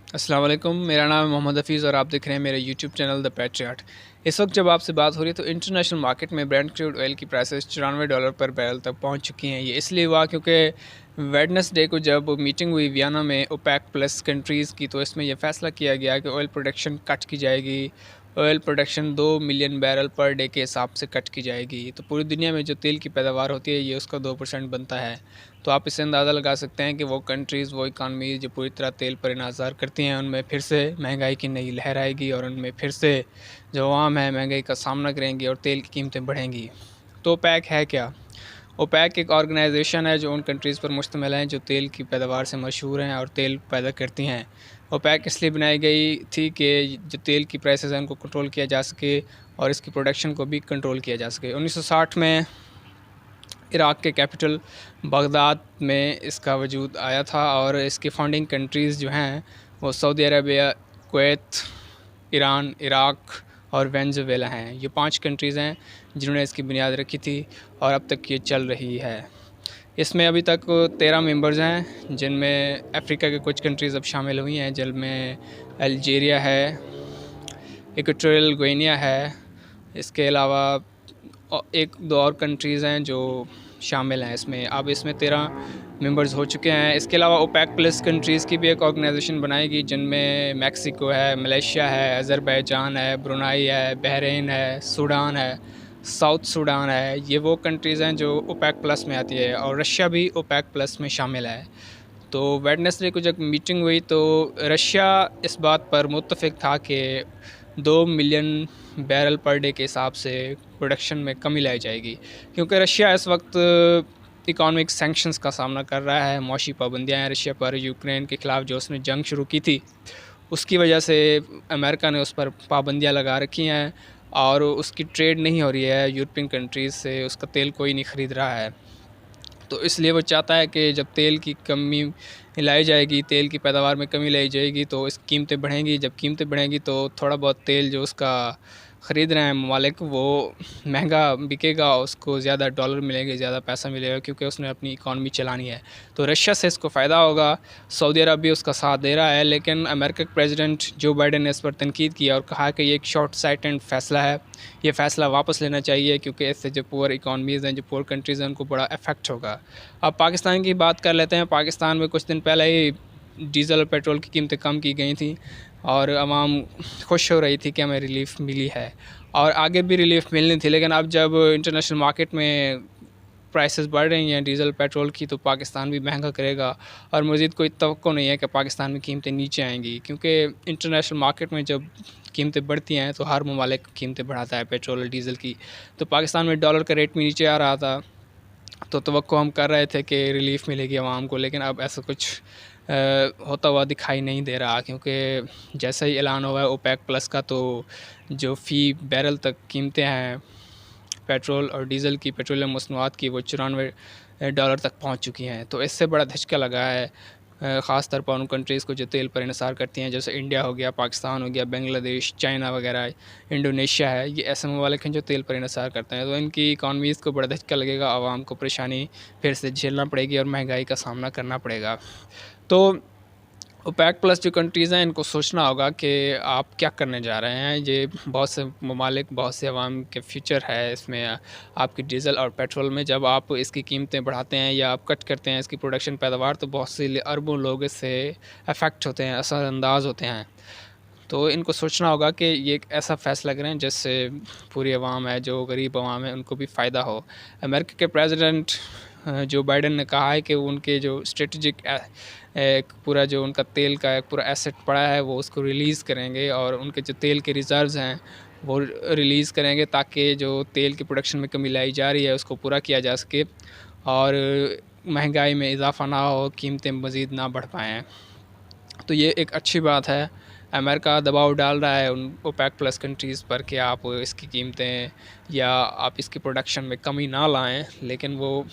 अस्सलाम वालेकुम, मेरा नाम है मोहम्मद हफ़ीज़ और आप देख रहे हैं मेरे यूट्यूब चैनल द पैट्रियट। इस वक्त जब आपसे बात हो रही है तो इंटरनेशनल मार्केट में ब्रेंट क्रूड ऑयल की प्राइसेस $94 पर बैरल तक पहुंच चुकी हैं। ये इसलिए हुआ क्योंकि वेडनेसडे को जब मीटिंग हुई वियना में ओपेक प्लस कंट्रीज़ की, तो इसमें यह फ़ैसला किया गया कि ऑयल प्रोडक्शन कट की जाएगी। Oil production 2 million barrel per day के हिसाब से कट की जाएगी। तो पूरी दुनिया में जो तेल की पैदावार होती है ये उसका 2% बनता है। तो आप इससे अंदाज़ा लगा सकते हैं कि वो कंट्रीज़, वो इकानमी जो पूरी तरह तेल पर इन्हसार करती हैं, उनमें फिर से महंगाई की नई लहर आएगी और उनमें फिर से जो अवाम है महंगाई का सामना करेंगी और तेल की कीमतें बढ़ेंगी। तो ओपेक है क्या? ओपेक एक ऑर्गेनाइजेशन है जो उन कंट्रीज़ पर मुश्तमिल है जो तेल की पैदावार से मशहूर हैं और तेल पैदा करती हैं। ओपेक इसलिए बनाई गई थी कि जो तेल की प्राइसेस हैं उनको कंट्रोल किया जा सके और इसकी प्रोडक्शन को भी कंट्रोल किया जा सके। 1960 में इराक़ के कैपिटल बगदाद में इसका वजूद आया था और इसकी फाउंडिंग कंट्रीज़ जो हैं वो Saudi Arabia, Kuwait, Iran, Iraq और वेनेज़ुएला हैं। ये 5 कंट्रीज़ हैं जिन्होंने इसकी बुनियाद रखी थी और अब तक ये चल रही है। इसमें अभी तक 13 मेंबर्स हैं जिनमें अफ्रीका के कुछ कंट्रीज़ अब शामिल हुई हैं, जिनमें अल्जीरिया है, इक्वेटोरियल गिनी है। इसके अलावा 1-2 और कंट्रीज़ हैं जो शामिल हैं इसमें। अब इसमें 13 मेंबर्स हो चुके हैं। इसके अलावा ओपेक प्लस कंट्रीज़ की भी एक ऑर्गेनाइजेशन बनाएगी जिनमें मेक्सिको है, मलेशिया है, अज़रबैजान है, ब्रुनाई है, बहरीन है, सूडान है, साउथ सूडान है। ये वो कंट्रीज़ हैं जो ओपेक प्लस में आती है और रशिया भी ओपेक प्लस में शामिल है। तो वेडनेसडे को जब मीटिंग हुई तो रशिया इस बात पर मुत्तफ़िक था कि 2 मिलियन बैरल पर डे के हिसाब से प्रोडक्शन में कमी लाई जाएगी, क्योंकि रशिया इस वक्त इकोनॉमिक सैंक्शंस का सामना कर रहा है। मौशी पाबंदियाँ हैं रशिया पर, यूक्रेन के ख़िलाफ़ जो उसने जंग शुरू की थी उसकी वजह से अमेरिका ने उस पर पाबंदियाँ लगा रखी हैं और उसकी ट्रेड नहीं हो रही है यूरोपियन कंट्रीज़ से, उसका तेल कोई नहीं ख़रीद रहा है। तो इसलिए वो चाहता है कि जब तेल की कमी लाई जाएगी, तेल की पैदावार में कमी लाई जाएगी तो इस कीमतें बढ़ेंगी। जब कीमतें बढ़ेंगी तो थोड़ा बहुत तेल जो उसका ख़रीद रहे हैं ममालिक वो महंगा बिकेगा, उसको ज़्यादा डॉलर मिलेंगे, ज़्यादा पैसा मिलेगा क्योंकि उसने अपनी इकॉनमी चलानी है। तो रशिया से इसको फ़ायदा होगा। सऊदी अरब भी उसका साथ दे रहा है, लेकिन अमेरिका के प्रेसिडेंट जो बाइडन ने इस पर तनकीद किया और कहा कि ये एक शॉर्ट साइटेड फ़ैसला है, ये फ़ैसला वापस लेना चाहिए क्योंकि इससे जो पुअर इकॉनमीज़ हैं, जो पुअर कंट्रीज़ हैं, उनको बड़ा इफ़ेक्ट होगा। अब पाकिस्तान की बात कर लेते हैं। पाकिस्तान में कुछ दिन पहले ही डीज़ल और पेट्रोल की कीमतें कम की गई थी और आवाम खुश हो रही थी कि हमें रिलीफ़ मिली है और आगे भी रिलीफ़ मिलनी थी। लेकिन अब जब इंटरनेशनल मार्केट में प्राइसेस बढ़ रही हैं डीज़ल पेट्रोल की, तो पाकिस्तान भी महंगा करेगा और मज़ीद कोई तवक्को नहीं है कि पाकिस्तान में कीमतें नीचे आएंगी, क्योंकि इंटरनेशनल मार्केट में जब कीमतें बढ़ती हैं तो हर ममालिक कीमतें बढ़ाता है पेट्रोल और डीज़ल की। तो पाकिस्तान में डॉलर का रेट भी नीचे आ रहा था, तो तवक्को हम कर रहे थे कि रिलीफ़ मिलेगी आवाम को, लेकिन अब ऐसा कुछ होता हुआ दिखाई नहीं दे रहा, क्योंकि जैसा ही ऐलान हुआ है ओपेक प्लस का, तो जो फ़ी बैरल तक कीमतें हैं पेट्रोल और डीज़ल की, पेट्रोलियम मसनूआत की, वो $94 तक पहुंच चुकी हैं। तो इससे बड़ा धचका लगा है ख़ास तौर पर उन कंट्रीज़ को जो तेल पर इन्हसार करती हैं, जैसे इंडिया हो गया, पाकिस्तान हो गया, बांग्लादेश, चाइना वगैरह, इंडोनेशिया है। ये ऐसे ममालिक हैं जो तेल पर इन्हसार करते हैं, तो इनकी इकॉनमीज़ को बड़ा धचका लगेगा, आवाम को परेशानी फिर से झेलना पड़ेगी और महंगाई का सामना करना पड़ेगा। तो ओपेक प्लस जो कंट्रीज़ हैं इनको सोचना होगा कि आप क्या करने जा रहे हैं। ये बहुत से ममालिक, बहुत से अवाम के फ्यूचर है इसमें आपकी डीज़ल और पेट्रोल में। जब आप इसकी कीमतें बढ़ाते हैं या आप कट करते हैं इसकी प्रोडक्शन पैदावार, तो बहुत से अरबों लोग इससे अफेक्ट होते हैं, असरअंदाज होते हैं। तो इनको सोचना होगा कि ये एक ऐसा फ़ैसला करें जिससे पूरी अवाम है, जो गरीब अवाम है, उनको भी फ़ायदा हो। अमेरिका के प्रेसिडेंट जो बाइडन ने कहा है कि उनके जो स्ट्रेटजिक एक पूरा जो उनका तेल का एक पूरा एसेट पड़ा है वो उसको रिलीज़ करेंगे और उनके जो तेल के रिज़र्व्स हैं वो रिलीज़ करेंगे, ताकि जो तेल की प्रोडक्शन में कमी लाई जा रही है उसको पूरा किया जा सके और महंगाई में इजाफ़ा ना हो, कीमतें मज़ीद ना बढ़ पाएँ। तो ये एक अच्छी बात है। अमेरिका दबाव डाल रहा है उन ओपेक प्लस कंट्रीज़ पर कि आप इसकी कीमतें या आप इसकी प्रोडक्शन में कमी ना लाएं, लेकिन वो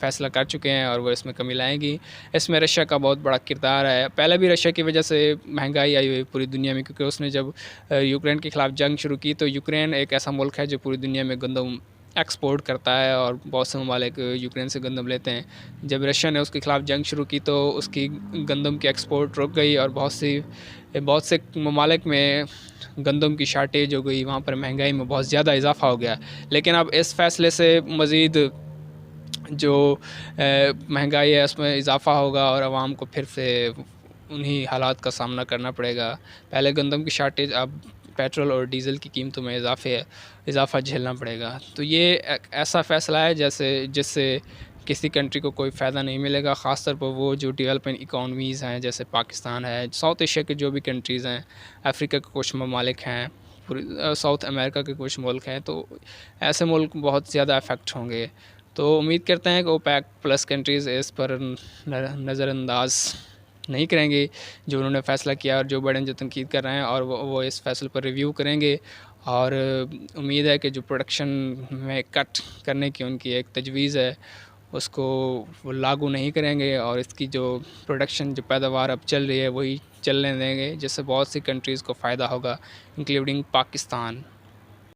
फ़ैसला कर चुके हैं और वो इसमें कमी लाएंगी। इसमें रशिया का बहुत बड़ा किरदार है। पहले भी रशिया की वजह से महंगाई आई हुई पूरी दुनिया में, क्योंकि उसने जब यूक्रेन के ख़िलाफ़ जंग शुरू की, तो यूक्रेन एक ऐसा मुल्क है जो पूरी दुनिया में गंदम एक्सपोर्ट करता है और बहुत से ममालिक यूक्रेन से गंदम लेते हैं। जब रशिया ने उसके ख़िलाफ़ जंग शुरू की तो उसकी गंदम की एक्सपोर्ट रुक गई और बहुत से ममालिक में गंदम की शार्टेज हो गई, वहाँ पर महंगाई में बहुत ज़्यादा इजाफ़ा हो गया। लेकिन अब इस फ़ैसले से मज़ीद जो महंगाई है उसमें इजाफ़ा होगा और आवाम को फिर से उन्हीं हालात का सामना करना पड़ेगा। पहले गंदम की शार्टेज, अब पेट्रोल और डीज़ल की कीमतों में इजाफ़ा झेलना पड़ेगा। तो ये एक ऐसा फ़ैसला है जिससे किसी कंट्री को कोई फ़ायदा नहीं मिलेगा, ख़ास तौर पर वो जो डेवलपिंग इकोनॉमीज़ हैं जैसे पाकिस्तान है, साउथ एशिया के जो भी कंट्रीज़ हैं, अफ्रीका के कुछ ममालिक हैं, साउथ अमेरिका के कुछ मुल्क हैं, तो ऐसे मुल्क बहुत ज़्यादा अफेक्ट होंगे। तो उम्मीद करते हैं कि ओपेक प्लस कंट्रीज़ इस पर नज़रअंदाज नहीं करेंगे जो उन्होंने फ़ैसला किया, और जो बाइडेन जो तनकीद कर रहे हैं, और वो इस फ़ैसले पर रिव्यू करेंगे। और उम्मीद है कि जो प्रोडक्शन में कट करने की उनकी एक तजवीज़ है उसको वो लागू नहीं करेंगे, और इसकी जो प्रोडक्शन, जो पैदावार अब चल रही है वही चलने देंगे, जिससे बहुत सी कंट्रीज़ को फ़ायदा होगा, इंक्लूडिंग पाकिस्तान।